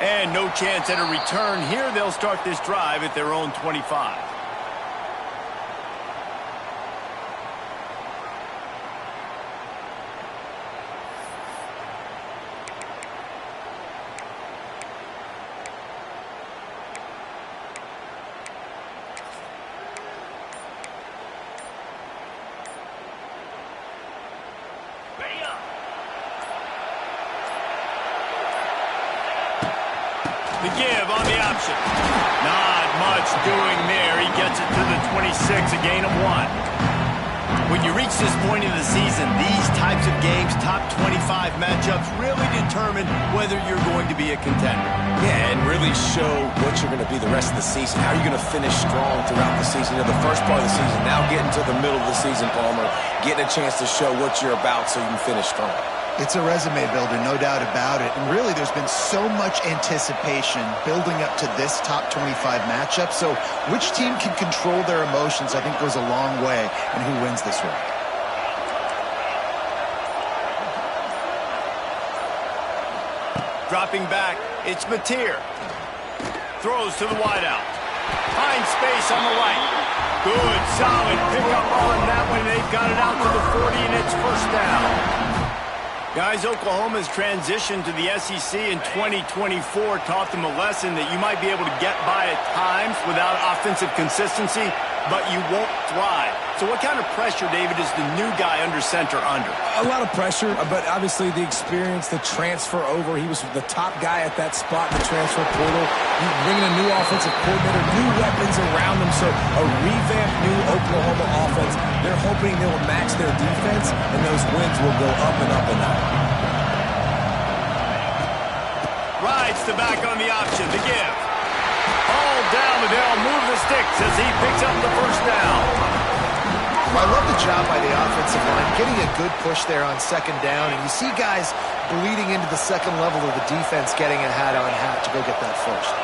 And no chance at a return here. They'll start this drive at their own 25. The give on the option. Not much doing there. He gets it to the 26, a gain of 1. When you reach this point in the season, these types of games, top 25 matchups, really determine whether you're going to be a contender. Yeah, and really show what you're going to be the rest of the season. How are you going to finish strong throughout the season? You know, the first part of the season, now getting to the middle of the season, Palmer, getting a chance to show what you're about so you can finish strong. It's a resume builder, no doubt about it. And really, there's been so much anticipation building up to this top 25 matchup. So which team can control their emotions, I think, goes a long way in who wins this one. Dropping back, it's Mateer. Throws to the wideout. Finds space on the right. Good, solid pickup on that one. They've got it out to the 40, and it's first down. Guys, Oklahoma's transition to the SEC in 2024 taught them a lesson that you might be able to get by at times without offensive consistency, but you won't thrive. So what kind of pressure, David, is the new guy under center under? A lot of pressure, but obviously the experience, the transfer over. He was the top guy at that spot in the transfer portal. You bring in a new offensive coordinator, new weapons around him, so a revamped new Oklahoma offense. They're hoping they will match their defense, and those wins will go up and up and up. Rides to back on the option, the give. All down, but they'll move the sticks as he picks up the first down. Well, I love the job by the offensive line, getting a good push there on second down, and you see guys bleeding into the second level of the defense, getting a hat-on-hat to go get that first.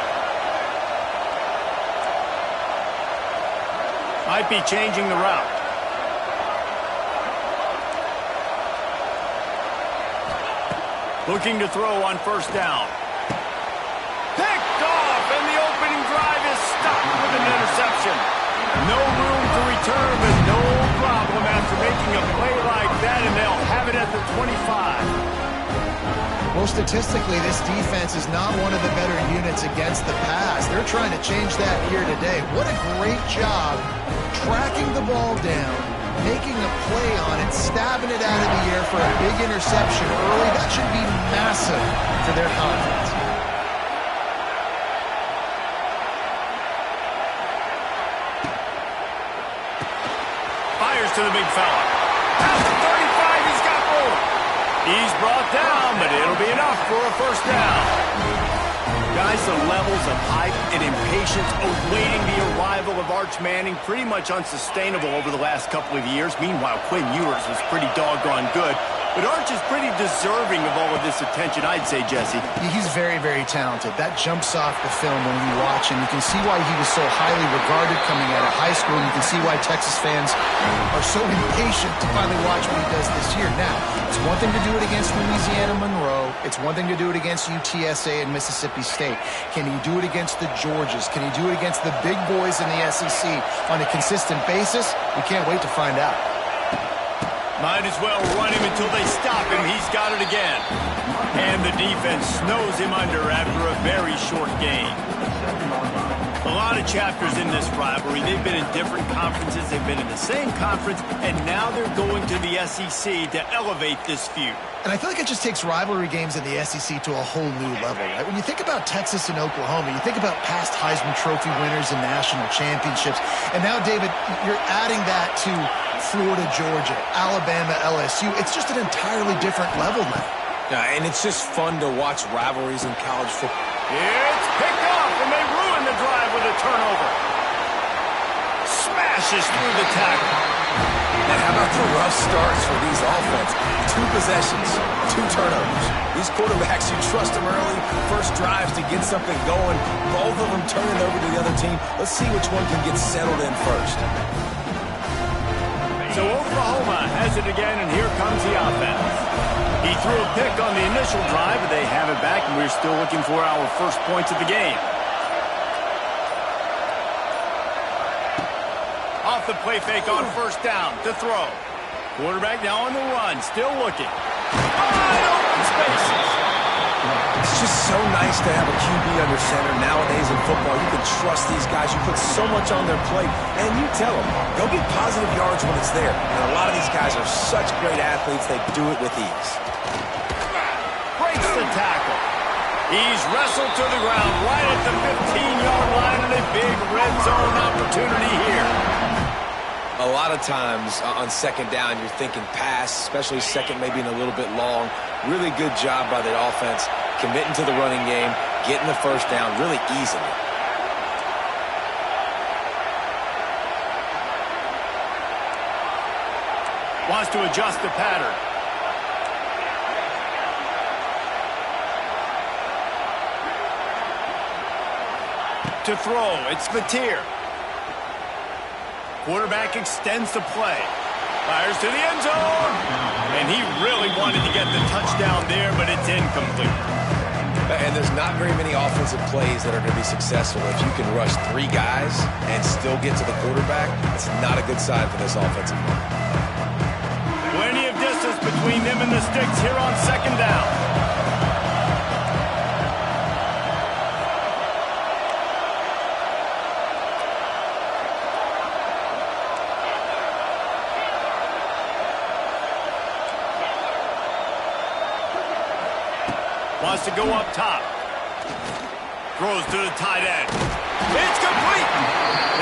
Might be changing the route. Looking to throw on first down. Picked off, and the opening drive is stopped with an interception. No room to return, but no problem after making a play like that, and they'll have it at the 25. Well, statistically, this defense is not one of the better units against the pass. They're trying to change that here today. What a great job tracking the ball down, making a play on it, stabbing it out of the air for a big interception early. That should be massive for their confidence. Fires to the big fella. Past the 35, he's got room. He's brought down, but it'll be enough for a first down. Guys, the levels of hype and impatience awaiting the arrival of Arch Manning pretty much unsustainable over the last couple of years. Meanwhile, Quinn Ewers was pretty doggone good. But Arch is pretty deserving of all of this attention, I'd say, Jesse. He's very, very talented. That jumps off the film when you watch him. You can see why he was so highly regarded coming out of high school. You can see why Texas fans are so impatient to finally watch what he does this year. Now, it's one thing to do it against Louisiana Monroe. It's one thing to do it against UTSA and Mississippi State. Can he do it against the Georgias? Can he do it against the big boys in the SEC on a consistent basis? We can't wait to find out. Might as well run him until they stop him. He's got it again. And the defense snows him under after a very short game. A lot of chapters in this rivalry. They've been in different conferences. They've been in the same conference. And now they're going to the SEC to elevate this feud. And I feel like it just takes rivalry games in the SEC to a whole new level, right? When you think about Texas and Oklahoma, you think about past Heisman Trophy winners and national championships. And now, David, you're adding that to Florida, Georgia, Alabama, LSU. It's just an entirely different level now. Yeah, and it's just fun to watch rivalries in college football. It's picked off, and they ruin the drive with a turnover. Smashes through the tackle. And how about the rough starts for these offense? 2 possessions, 2 turnovers. These quarterbacks, you trust them early, first drives to get something going. Both of them turning over to the other team. Let's see which one can get settled in first. So Oklahoma has it again, and here comes the offense. He threw a pick on the initial drive, but they have it back, and we here still looking for our first points of the game. Off the play fake on first down to throw. Quarterback now on the run, still looking. Wide open spaces. It's just so nice to have a QB under center. Nowadays in football, you can trust these guys. You put so much on their plate, and you tell them, go get positive yards when it's there. And a lot of these guys are such great athletes, they do it with ease. Breaks the tackle. He's wrestled to the ground right at the 15-yard line, and a big red zone opportunity here. A lot of times on second down, you're thinking pass, especially second maybe a little bit long. Really good job by the offense, committing to the running game, getting the first down really easily. Wants to adjust the pattern. To throw, it's Mateer. Quarterback extends the play. Fires to the end zone. And he really wanted to get the touchdown there, but it's incomplete. And there's not very many offensive plays that are going to be successful. If you can rush 3 guys and still get to the quarterback, it's not a good sign for this offensive line. Plenty of distance between them and the sticks here on second down. Wants to go up top. Throws to the tight end. It's complete.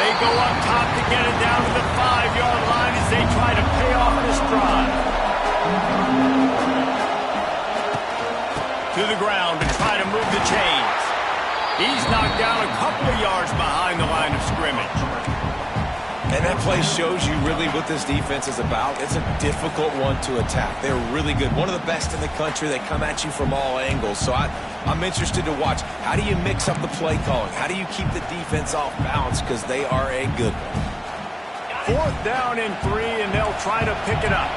They go up top to get it down to the 5-yard line as they try to pay off this drive. To the ground to try to move the chains. He's knocked down a couple of yards behind the line of scrimmage. And that play shows you really what this defense is about. It's a difficult one to attack. They're really good. One of the best in the country. They come at you from all angles. So I'm interested to watch. How do you mix up the play calling? How do you keep the defense off balance? Because they are a good one. 4th down and 3, and they'll try to pick it up.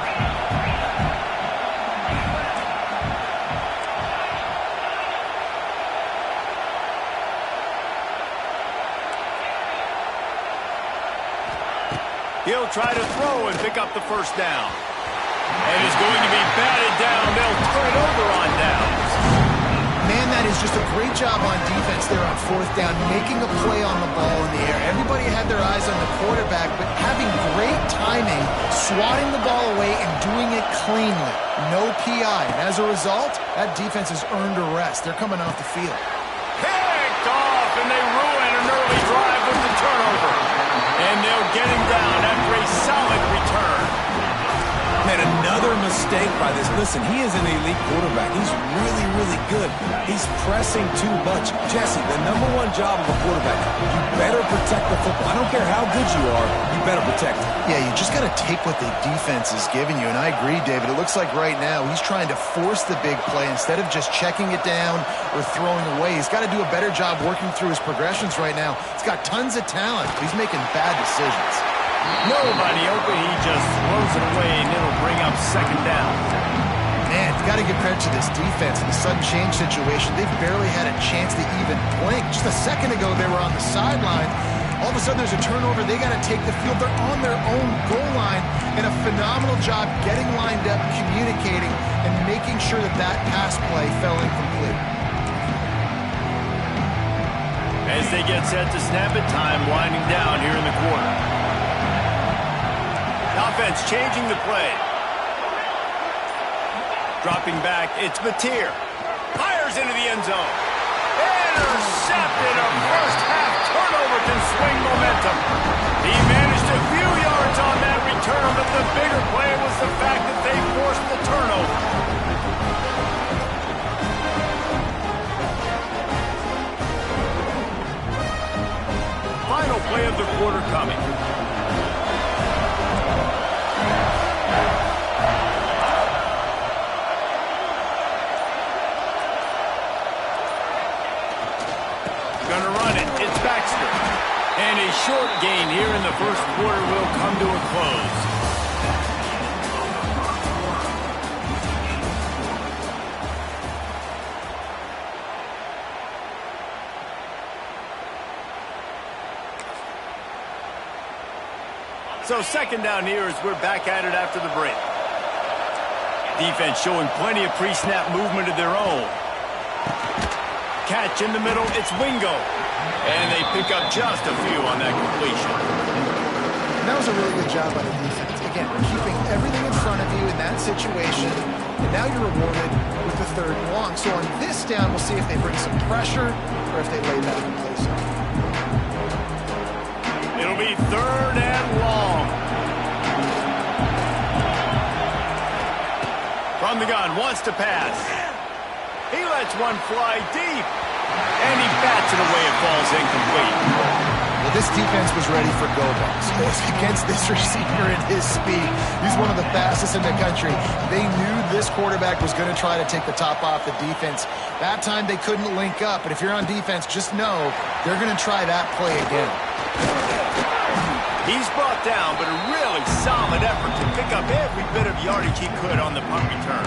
He'll try to throw and pick up the first down. And is going to be batted down. They'll turn it over on downs. Man, that is just a great job on defense there on 4th down, making a play on the ball in the air. Everybody had their eyes on the quarterback, but having great timing, swatting the ball away, and doing it cleanly. No PI. And as a result, that defense has earned a rest. They're coming off the field. Picked off, and they ruin an early drive with the turnover. And they'll get him down after a solid return. Man, another mistake by this. Listen, he is an elite quarterback. He's really, really good. He's pressing too much. Jesse, the #1 job of a quarterback, you better protect the football. I don't care how good you are, you better protect it. Yeah, you just got to take what the defense is giving you. And I agree, David. It looks like right now he's trying to force the big play instead of just checking it down or throwing away. He's got to do a better job working through his progressions right now. He's got tons of talent, but he's making bad decisions. Nobody open. He just throws it away, and it'll bring up second down. Man, you got to give credit to this defense in the sudden change situation. They've barely had a chance to even blink. Just a second ago, they were on the sideline. All of a sudden, there's a turnover. They got to take the field. They're on their own goal line, and a phenomenal job getting lined up, communicating, and making sure that that pass play fell incomplete. As they get set to snap it, time winding down here in the quarter. Offense changing the play. Dropping back, it's Mateer. Fires into the end zone. Intercepted. A first-half turnover can swing momentum. He managed a few yards on that return, but the bigger play was the fact that they forced the turnover. Final play of the quarter coming. Gonna run it. It's Baxter. And a short gain here in the first quarter will come to a close. So second down here as we're back at it after the break. Defense showing plenty of pre-snap movement of their own. Catch in the middle, it's Wingo. And they pick up just a few on that completion. And that was a really good job by the defense. Again, keeping everything in front of you in that situation. And now you're rewarded with the 3rd and long. So on this down, we'll see if they bring some pressure or if they lay back and play some. It'll be 3rd and long. From the gun, wants to pass. He lets one fly deep. And he bats it away. It falls incomplete. Well, this defense was ready for go-balls. Against this receiver and his speed. He's one of the fastest in the country. They knew this quarterback was going to try to take the top off the defense. That time they couldn't link up. But if you're on defense, just know they're going to try that play again. He's brought down, but a really solid effort to pick up every bit of yardage he could on the punt return.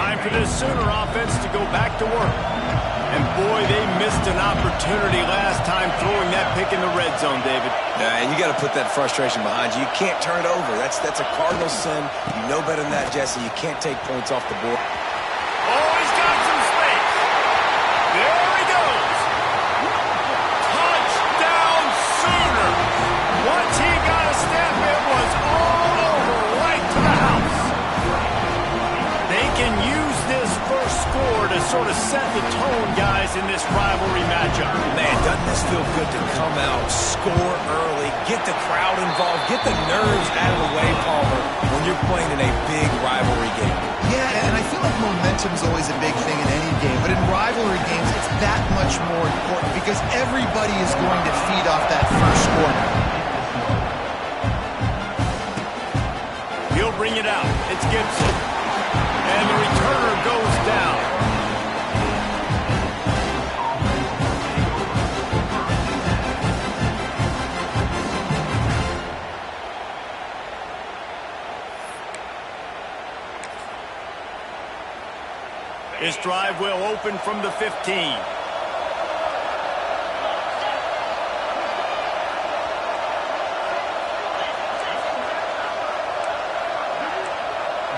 Time for this Sooner offense to go back to work. And boy, they missed an opportunity last time throwing that pick in the red zone, David. Yeah, and you got to put that frustration behind you. You can't turn it over. That's a cardinal sin. You know better than that, Jesse. You can't take points off the board. Oh, he's got some space. There he goes. Touchdown Sooner. Once he got a step, it was all over right to the house. They can use this first score to sort of set the tone, guys, in this rivalry matchup. Man, doesn't this feel good to come out, score early, get the crowd involved, get the nerves out of the way, Palmer, when you're playing in a big rivalry game? Yeah, and I feel like momentum's always a big thing in any game, but in rivalry games, it's that much more important because everybody is going to feed off that first score. He'll bring it out. It's Gibson. And the returner goes down. This drive will open from the 15.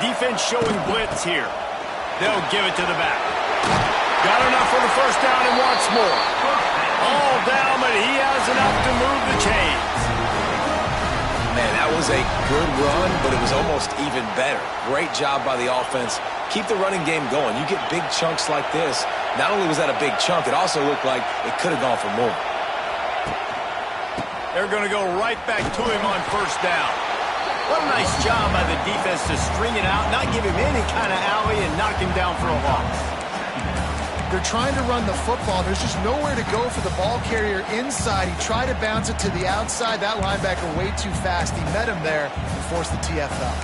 Defense showing blitz here. They'll give it to the back. Got enough for the first down and wants more. All down, but he has enough to move the chains. Man, that was a good run, but it was almost even better. Great job by the offense. Keep the running game going. You get big chunks like this. Not only was that a big chunk, it also looked like it could have gone for more. They're going to go right back to him on first down. What a nice job by the defense to string it out, not give him any kind of alley, and knock him down for a loss. They're trying to run the football. There's just nowhere to go for the ball carrier inside. He tried to bounce it to the outside. That linebacker way too fast. He met him there and forced the TFL.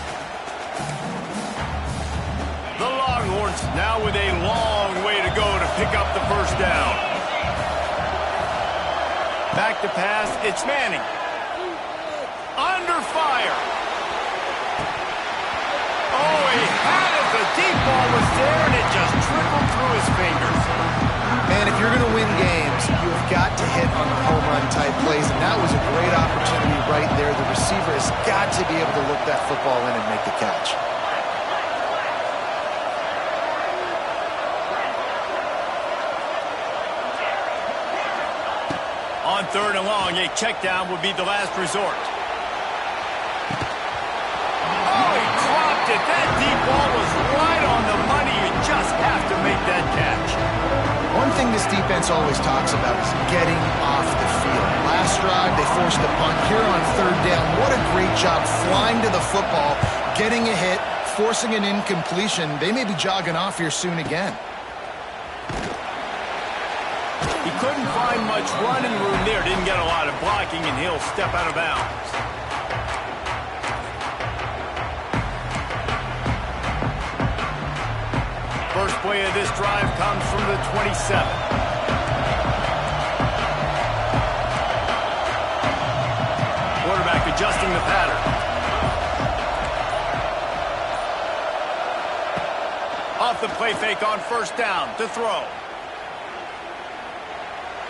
The Longhorns now with a long way to go to pick up the first down. Back to pass, it's Manning. Under fire. Oh, he had it. The deep ball was there, and it just trickled through his fingers. Man, if you're going to win games, you've got to hit on the home run type plays, and that was a great opportunity right there. The receiver has got to be able to look that football in and make the catch. On third and long, a check down would be the last resort. Oh, he dropped it. That deep ball was right on the money. You just have to make that catch. One thing this defense always talks about is getting off the field. Last drive, they forced the punt. Here on third down, what a great job flying to the football, getting a hit, forcing an incompletion. They may be jogging off here soon again. He couldn't find much running room there. Didn't get a lot of blocking, and he'll step out of bounds. First play of this drive comes from the 27. Quarterback adjusting the pattern. Off the play fake on first down to throw.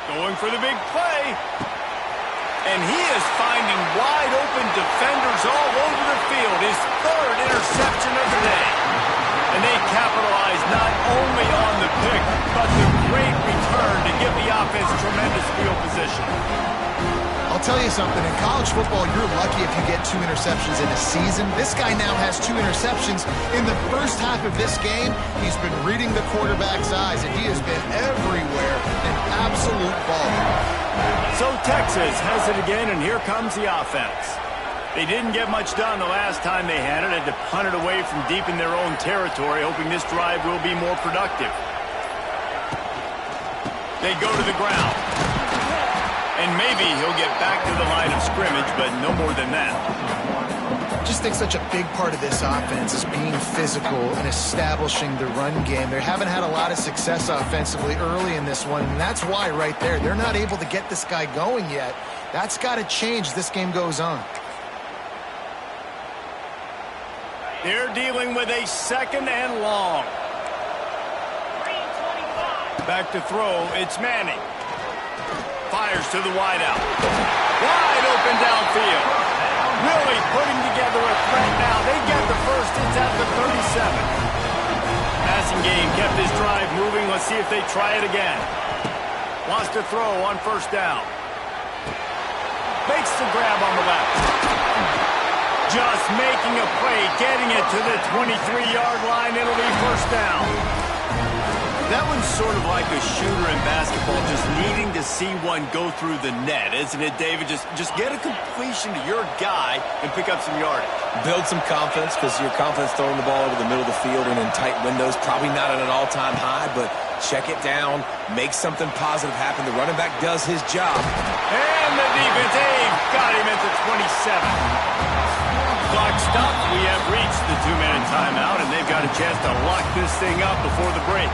Going for the big play. And he is finding wide open defenders all over the field. His third interception of the day. And they capitalize not only on the pick, but the great return to give the offense tremendous field position. I'll tell you something, in college football, you're lucky if you get 2 interceptions in a season. This guy now has 2 interceptions. In the first half of this game, he's been reading the quarterback's eyes, and he has been everywhere, an absolute baller. So Texas has it again, and here comes the offense. They didn't get much done the last time they had it. Had to punt it away from deep in their own territory, hoping this drive will be more productive. They go to the ground. And maybe he'll get back to the line of scrimmage, but no more than that. I just think such a big part of this offense is being physical and establishing the run game. They haven't had a lot of success offensively early in this one, and that's why right there, they're not able to get this guy going yet. That's got to change as this game goes on. They're dealing with a 2nd and long. Back to throw, it's Manning. Fires to the wideout. Wide open downfield. Really putting together a threat now. They get the first. It's at the 37. Passing game kept this drive moving. Let's see if they try it again. Wants to throw on 1st down. Makes the grab on the left. Just making a play, getting it to the 23-yard line. It'll be 1st down. That one's sort of like a shooter in basketball, just needing to see one go through the net, isn't it, David? Just get a completion to your guy and pick up some yardage. Build some confidence, because your confidence throwing the ball over the middle of the field and in tight windows, probably not at an all-time high, but check it down, make something positive happen. The running back does his job. And the defense, got him at the 27. Clock stopped. We have reached the 2-minute timeout, and they've got a chance to lock this thing up before the break.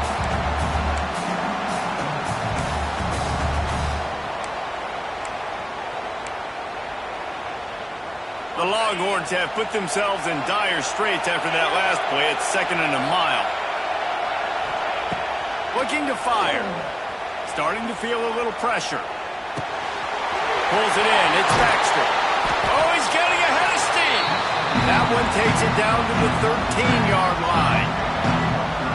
The Longhorns have put themselves in dire straits after that last play. It's 2nd and a mile. Looking to fire. Starting to feel a little pressure. Pulls it in. It's Baxter. Oh, he's getting ahead of steam. That one takes it down to the 13-yard line.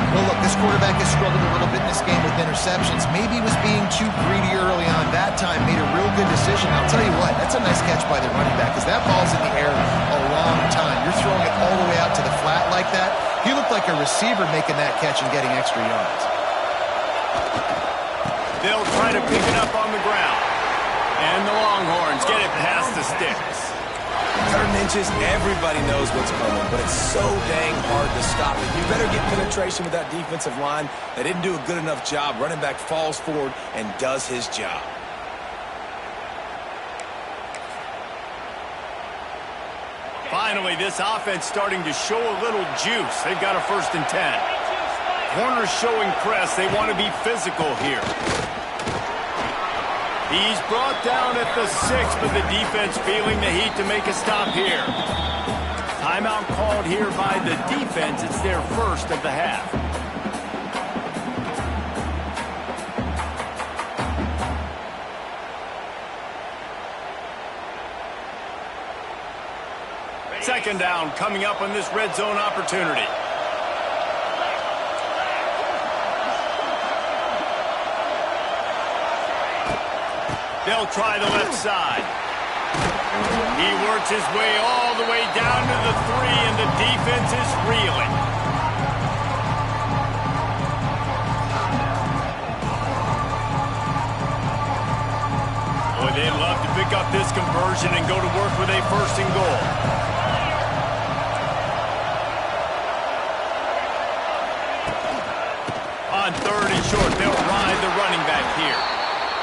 Well, look, this quarterback has struggled a little bit in this game with interceptions. Maybe he was being too greedy early on. That time made a real good decision. I'll tell you what, that's a nice catch by the running back, because that ball's in the air a long time. You're throwing it all the way out to the flat like that. He looked like a receiver making that catch and getting extra yards. They'll try to pick it up on the ground. And the Longhorns get it past the sticks. 3rd inches, everybody knows what's coming, but it's so dang hard to stop it. You better get penetration with that defensive line. They didn't do a good enough job. Running back falls forward and does his job. Finally, this offense starting to show a little juice. They've got a 1st and 10. Corners showing press. They want to be physical here. He's brought down at the 6, but the defense feeling the heat to make a stop here. Timeout called here by the defense. It's their 1st of the half. Second down coming up on this red zone opportunity. They'll try the left side. He works his way all the way down to the 3, and the defense is reeling. Boy, they'd love to pick up this conversion and go to work with a 1st and goal. On 3rd and short, they'll ride the running back here.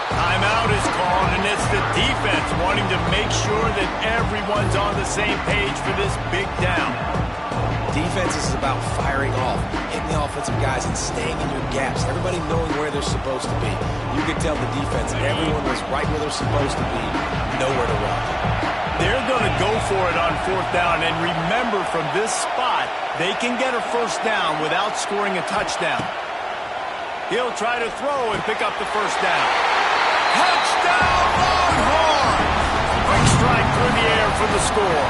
Timeout is called, and it's the defense wanting to make sure that everyone's on the same page for this big down. Defense is about firing off, hitting the offensive guys and staying in your gaps. Everybody knowing where they're supposed to be. You could tell the defense, everyone was right where they're supposed to be, nowhere to run. They're going to go for it on 4th down, and remember, from this spot, they can get a 1st down without scoring a touchdown. He'll try to throw and pick up the 1st down. Touchdown, Longhorns! for the score.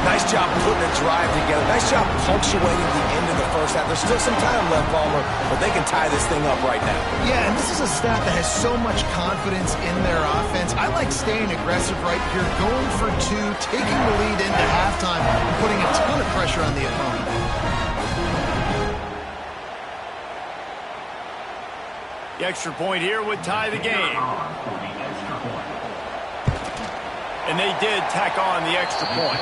Nice job putting a drive together. Nice job punctuating the end of the first half. There's still some time left, Palmer, but they can tie this thing up right now. Yeah, and this is a staff that has so much confidence in their offense. I like staying aggressive right here, going for two, taking the lead into halftime, and putting a ton of pressure on the opponent. The extra point here would tie the game. And they did tack on the extra point.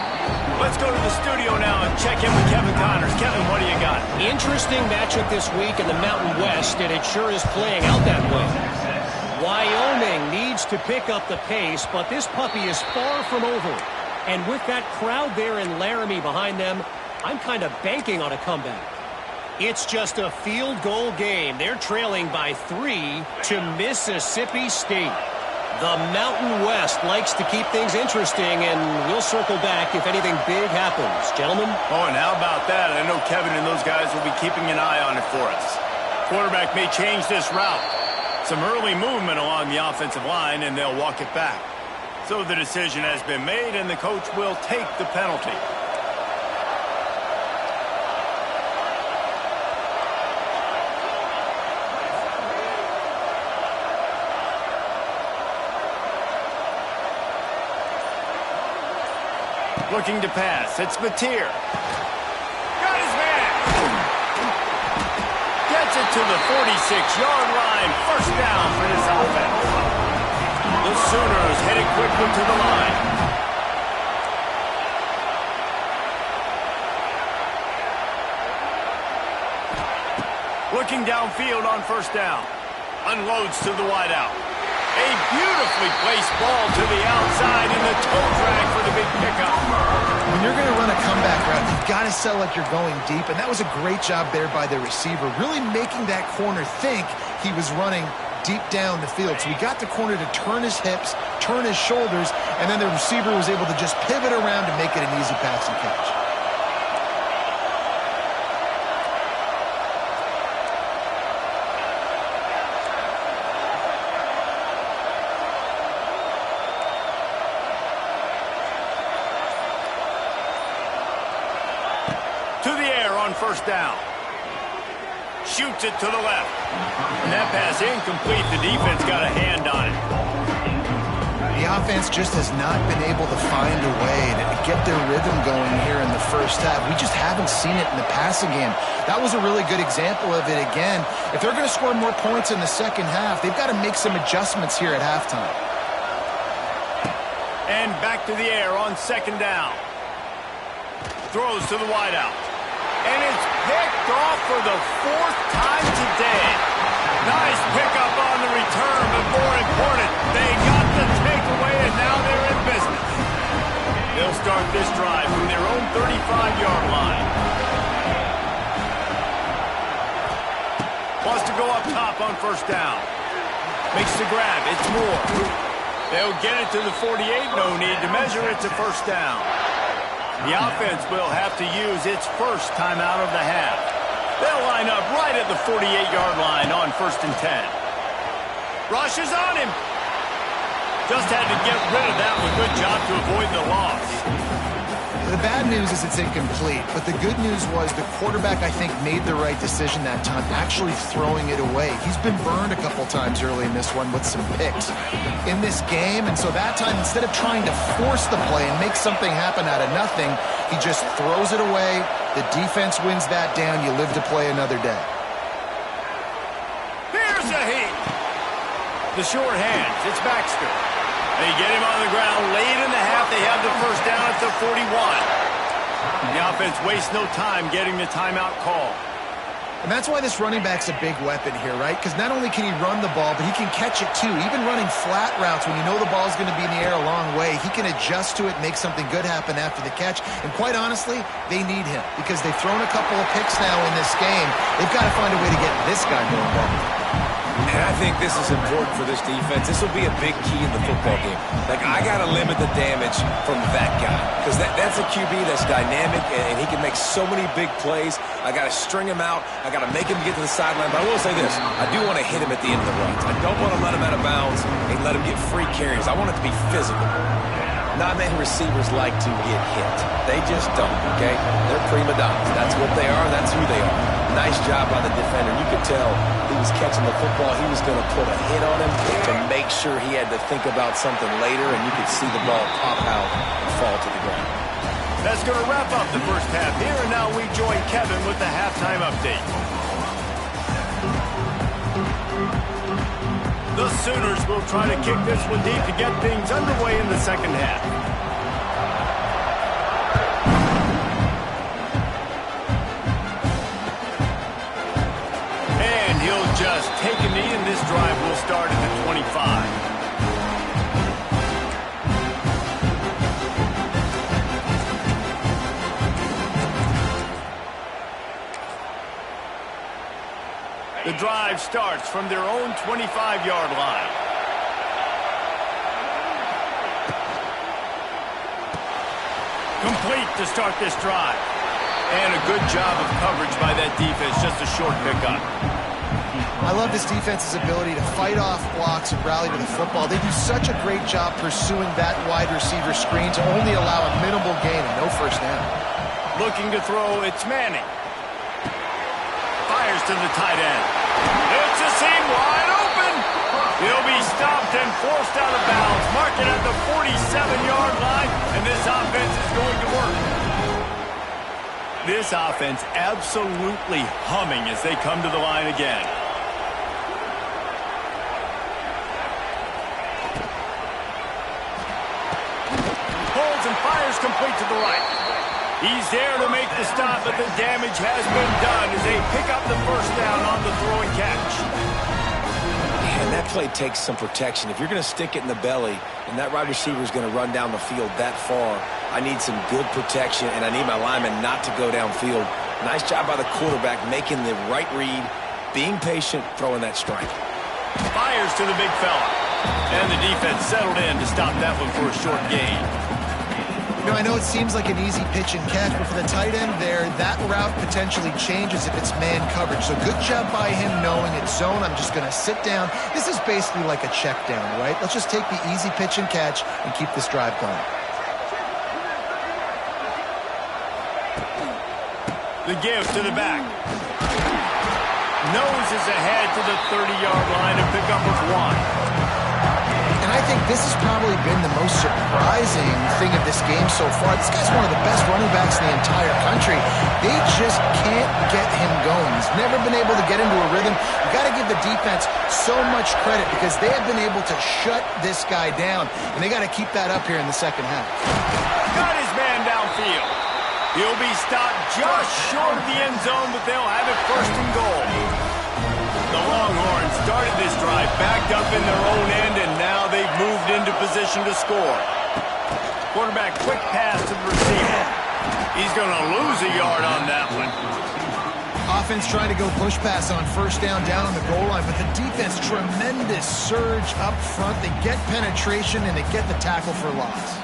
Let's go to the studio now and check in with Kevin Connors. Kevin, what do you got? Interesting matchup this week in the Mountain West, and it sure is playing out that way. Wyoming needs to pick up the pace, but this puppy is far from over. And with that crowd there in Laramie behind them, I'm kind of banking on a comeback. It's just a field goal game. They're trailing by 3 to Mississippi State. The Mountain West likes to keep things interesting, and we'll circle back if anything big happens. Gentlemen? Oh, and how about that? I know Kevin and those guys will be keeping an eye on it for us. Quarterback may change this route. Some early movement along the offensive line, and they'll walk it back. So the decision has been made, and the coach will take the penalty. Looking to pass. It's Mateer. Got his man. Gets it to the 46-yard line. First down for this offense. The Sooners headed quickly to the line. Looking downfield on first down. Unloads to the wideout. A beautifully placed ball to the outside and the toe drag for the big pickup. When you're going to run a comeback route, you've got to sell like you're going deep, and that was a great job there by the receiver, really making that corner think he was running deep down the field. So he got the corner to turn his hips, turn his shoulders, and then the receiver was able to just pivot around to make it an easy pass and catch. First down. Shoots it to the left. And that pass incomplete. The defense got a hand on it. The offense just has not been able to find a way to get their rhythm going here in the first half. We just haven't seen it in the passing game. That was a really good example of it again. If they're going to score more points in the second half, they've got to make some adjustments here at halftime. And back to the air on second down. Throws to the wideout. And it's picked off for the 4th time today. Nice pickup on the return, but more important, they got the takeaway, and now they're in business. They'll start this drive from their own 35-yard line. Wants to go up top on first down. Makes the grab. It's Moore. They'll get it to the 48. No need to measure. It's a first down. The offense will have to use its first timeout of the half. They'll line up right at the 48-yard line on 1st and 10. Rush is on him. Just had to get rid of that one. Good job to avoid the loss. The bad news is it's incomplete, but the good news was the quarterback, I think, made the right decision that time, actually throwing it away. He's been burned a couple times early in this one with some picks in this game, and so that time, instead of trying to force the play and make something happen out of nothing, he just throws it away. The defense wins that down. You live to play another day. Here's a heat. The short hands. It's Baxter. They get him on the ground late in the half. They have the first down at the 41. The offense wastes no time getting the timeout call. And that's why this running back's a big weapon here, right? Because not only can he run the ball, but he can catch it too. Even running flat routes when you know the ball's going to be in the air a long way, he can adjust to it, make something good happen after the catch. And quite honestly, they need him because they've thrown a couple of picks now in this game. They've got to find a way to get this guy going back. And I think this is important for this defense. This will be a big key in the football game. Like, I got to limit the damage from that guy because that's a QB that's dynamic, and he can make so many big plays. I got to string him out. I got to make him get to the sideline. But I will say this. I do want to hit him at the end of the runs. I don't want to let him out of bounds and let him get free carries. I want it to be physical. Non-man receivers like to get hit. They just don't, okay? They're prima donnas. That's what they are. That's who they are. Nice job by the defender. You could tell he was catching the football. He was going to put a hit on him to make sure he had to think about something later, and you could see the ball pop out and fall to the ground. That's going to wrap up the first half here, and now we join Kevin with the halftime update. The Sooners will try to kick this one deep to get things underway in the second half. And he'll just take a knee, and this drive will start at the 25. The drive starts from their own 25-yard line. Complete to start this drive. And a good job of coverage by that defense, just a short pickup. I love this defense's ability to fight off blocks and rally to the football. They do such a great job pursuing that wide receiver screen to only allow a minimal gain and no first down. Looking to throw, it's Manning. Fires to the tight end. It's a seam wide open. He'll be stopped and forced out of bounds. Mark it at the 47-yard line, and this offense is going to work. This offense absolutely humming as they come to the line again. Holds and fires complete to the right. He's there to make the stop, but the damage has been done as they pick up the first down on the throw and catch. And that play takes some protection. If you're going to stick it in the belly and that wide receiver is going to run down the field that far, I need some good protection, and I need my lineman not to go downfield. Nice job by the quarterback making the right read, being patient, throwing that strike. Fires to the big fella. And the defense settled in to stop that one for a short gain. You know, I know it seems like an easy pitch and catch, but for the tight end there, that route potentially changes if it's man coverage. So good job by him knowing it's zone. I'm just going to sit down. This is basically like a check down, right? Let's just take the easy pitch and catch and keep this drive going. The give to the back. Noses ahead to the 30-yard line and pick up with one. And I think this has probably been the most surprising thing of this game so far. This guy's one of the best running backs in the entire country. They just can't get him going. He's never been able to get into a rhythm. You got to give the defense so much credit because they have been able to shut this guy down, and they got to keep that up here in the second half. Got his man downfield. He'll be stopped just short of the end zone, but they'll have it first and goal. The Longhorns started this drive backed up in their own end, and now they've moved into position to score. Quarterback quick pass to the receiver. He's going to lose a yard on that one. Offense trying to go push pass on first down on the goal line, but the defense, tremendous surge up front. They get penetration, and they get the tackle for loss.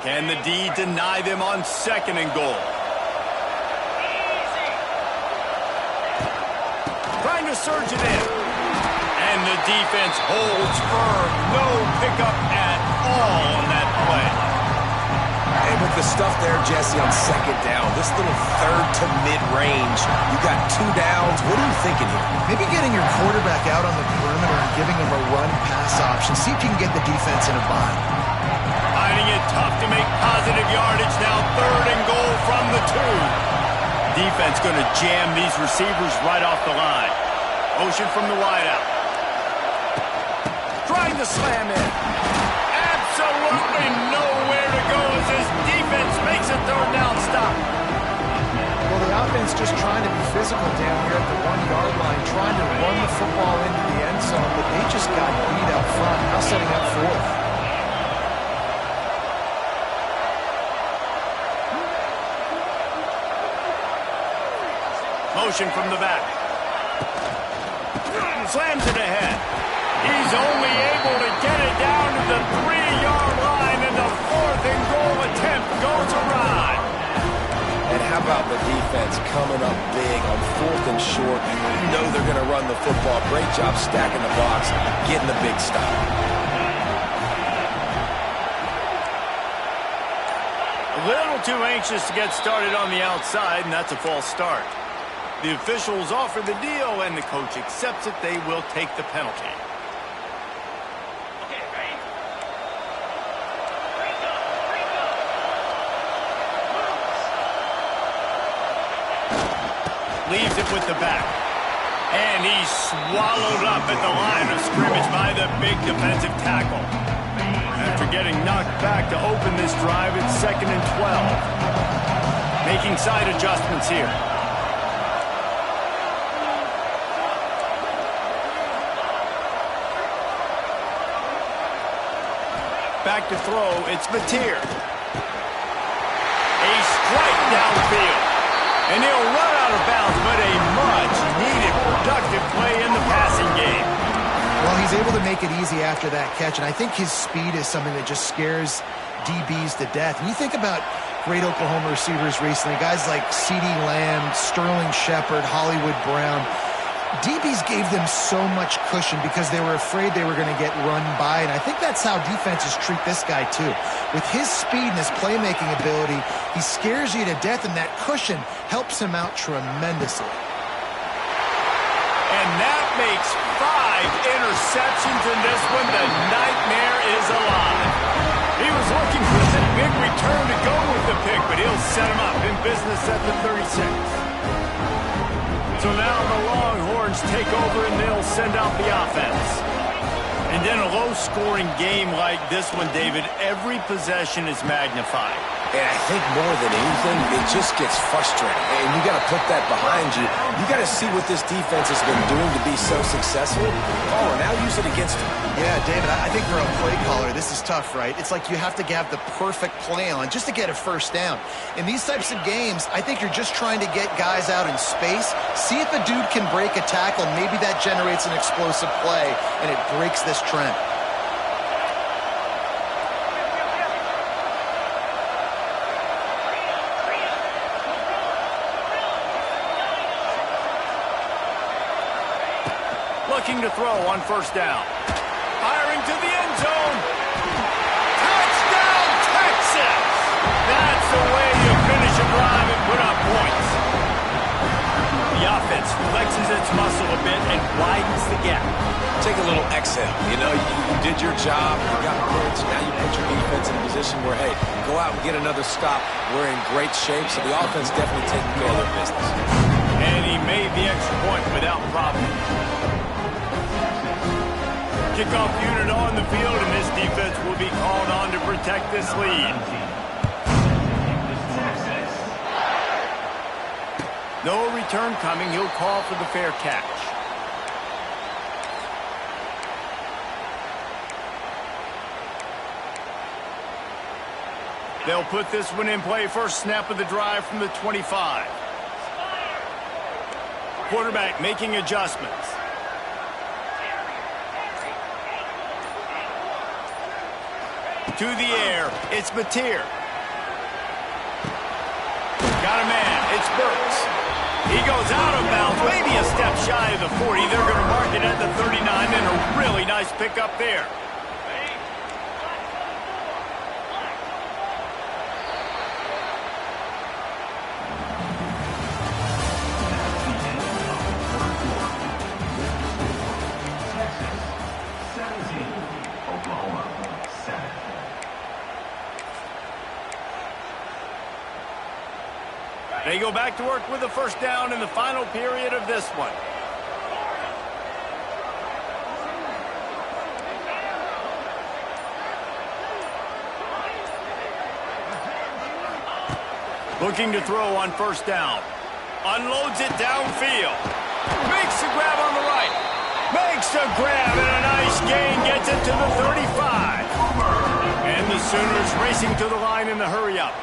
Can the D deny them on second and goal? Trying to surge it in. And the defense holds firm. No pickup at all on that play. And with the stuff there, Jesse, on second down, this little third to mid-range, you got 2 downs. What are you thinking here? Maybe getting your quarterback out on the perimeter and giving him a run-pass option. See if you can get the defense in a bind. Finding it tough to make positive yardage now. Third and goal from the 2. Defense going to jam these receivers right off the line. Motion from the wideout. Trying to slam in. Absolutely nowhere to go as this defense makes a third down stop. Well, the offense just trying to be physical down here at the 1-yard line, trying to run the football into the end zone, but they just got beat up front. Now setting up fourth. Motion from the back. Slams it ahead. He's only able to get it down to the 3-yard line, and the 4th and goal attempt goes awry. And how about the defense coming up big on 4th and short. You know they're going to run the football. Great job stacking the box, getting the big stop. A little too anxious to get started on the outside, and that's a false start. The officials offer the deal, and the coach accepts it. They will take the penalty. Leaves it with the back. And he's swallowed up at the line of scrimmage by the big defensive tackle. After getting knocked back to open this drive, it's 2nd and 12. Making side adjustments here. Back to throw, it's Mateer. A strike downfield. And he'll run out of bounds, but a much-needed productive play in the passing game. Well, he's able to make it easy after that catch, and I think his speed is something that just scares DBs to death. And you think about great Oklahoma receivers recently, guys like CeeDee Lamb, Sterling Shepard, Hollywood Brown. DBs gave them so much cushion because they were afraid they were going to get run by, and I think that's how defenses treat this guy too. With his speed and his playmaking ability, he scares you to death, and that cushion helps him out tremendously. And that makes 5 interceptions in this one. The nightmare is alive. He was looking for the big return to go with the pick, but he'll set him up in business at the 36. So now the Longhorns take over and they'll send out the offense. And in a low-scoring game like this one, David, every possession is magnified. And I think more than anything, it just gets frustrating. And you got to put that behind you. You got to see what this defense has been doing to be so successful. Caller, now use it against him. Yeah, David, I think for a play caller, this is tough, right? It's like you have to have the perfect play on just to get a first down. In these types of games, I think you're just trying to get guys out in space, see if a dude can break a tackle. Maybe that generates an explosive play, and it breaks this trend. Looking to throw on first down. Firing to the end zone. Touchdown, Texas! That's the way you finish a drive and put up points. The offense flexes its muscle a bit and widens the gap. Take a little exhale. You know, you did your job. You got points. Now you put your defense in a position where, hey, go out and get another stop. We're in great shape, so the offense definitely taking care of their business. And he made the extra point without problem. Kickoff unit on the field, and this defense will be called on to protect this lead. No return coming. He'll call for the fair catch. They'll put this one in play. First snap of the drive from the 25. Quarterback making adjustments. To the air, it's Mateer. Got a man, it's Burks. He goes out of bounds, maybe a step shy of the 40. They're going to mark it at the 39, and a really nice pickup there. They go back to work with a first down in the final period of this one. Looking to throw on first down. Unloads it downfield. Makes the grab on the right. Makes the grab and a nice gain. Gets it to the 35. And the Sooners racing to the line in the hurry-up.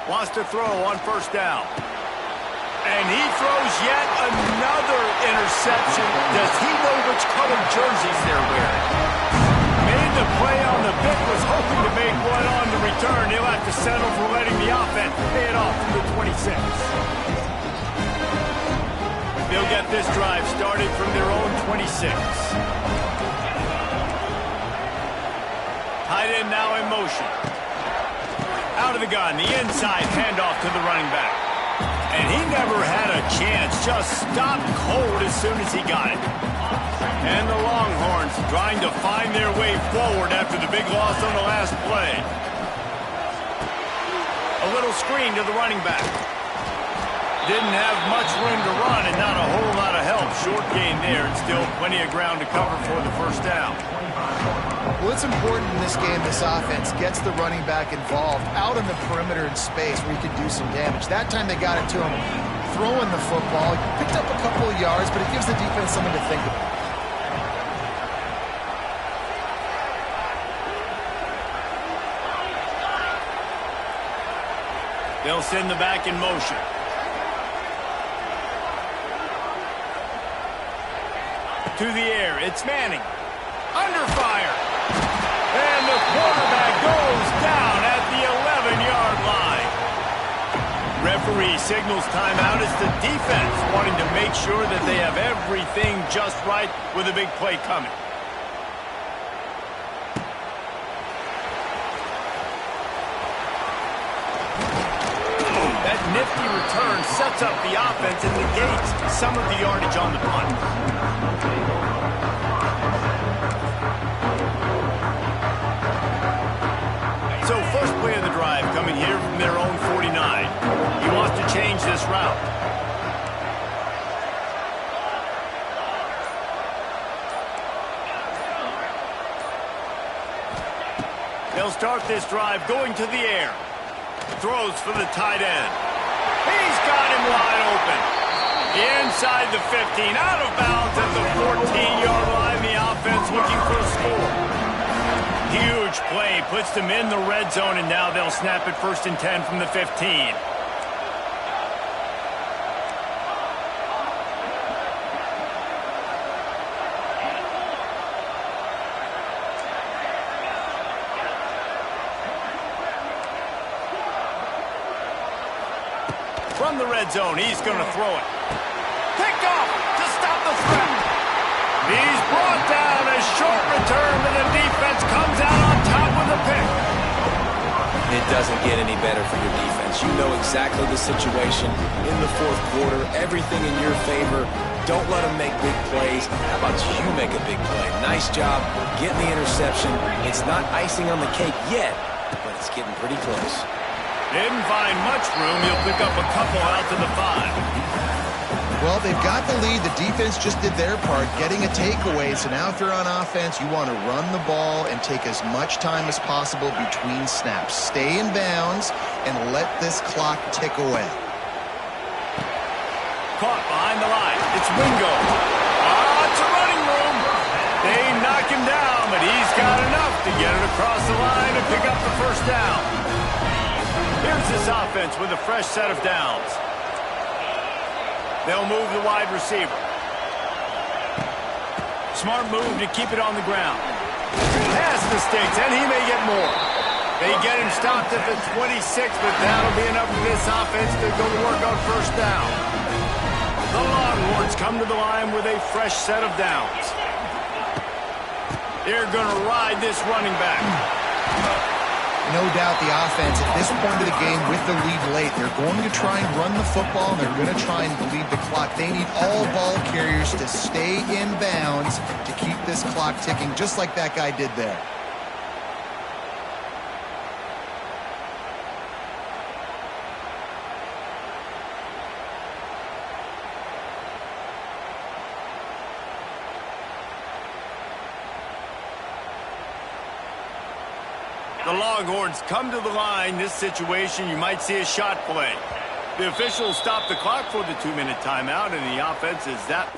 Wants to throw on first down. And he throws yet another interception. Does he know which colored jerseys they're wearing? Made the play on the pick, was hoping to make one on the return. He'll have to settle for letting the offense pay it off from the 26. They'll get this drive started from their own 26. Tight end now in motion. Out of the gun, the inside handoff to the running back. And he never had a chance, just stopped cold as soon as he got it. And the Longhorns trying to find their way forward after the big loss on the last play. A little screen to the running back. Didn't have much room to run and not a whole lot of help. Short gain there and still plenty of ground to cover for the first down. Well, it's important in this game, this offense gets the running back involved out on the perimeter in space where he can do some damage. That time they got it to him throwing the football. He picked up a couple of yards, but it gives the defense something to think about. They'll send the back in motion. To the air, it's Manning. Under fire. And the quarterback goes down at the 11-yard line. Referee signals timeout as the defense wanting to make sure that they have everything just right with a big play coming. That nifty return sets up the offense and negates some of the yardage on the punt. So first play of the drive coming here from their own 49. He wants to change this route. They'll start this drive going to the air. Throws for the tight end. He's got him wide open. Inside the 15, out of bounds at the 14-yard line. The offense looking for a score. Huge play, puts them in the red zone, and now they'll snap it 1st and 10 from the 15. From the red zone, he's going to throw it. Picked off to stop the threat. He's brought down. A short return, but the defense comes out on top with a pick. It doesn't get any better for your defense. You know exactly the situation in the 4th quarter. Everything in your favor. Don't let them make big plays. How about you make a big play? Nice job getting the interception. It's not icing on the cake yet, but it's getting pretty close. Didn't find much room. He'll pick up a couple out to the 5. Well, they've got the lead. The defense just did their part, getting a takeaway. So now if they're on offense, you want to run the ball and take as much time as possible between snaps. Stay in bounds and let this clock tick away. Caught behind the line. It's Wingo. It's a running room. They knock him down, but he's got enough to get it across the line and pick up the first down. Here's this offense with a fresh set of downs. They'll move the wide receiver. Smart move to keep it on the ground. Pass mistakes, and he may get more. They get him stopped at the 26, but that'll be enough for this offense to go to work on first down. The Longhorns come to the line with a fresh set of downs. They're going to ride this running back. No doubt the offense at this point of the game with the lead late, they're going to try and run the football, and they're going to try and bleed the clock. They need all ball carriers to stay in bounds to keep this clock ticking, just like that guy did there. The Longhorns come to the line. This situation, you might see a shot play. The officials stop the clock for the 2-minute timeout, and the offense is that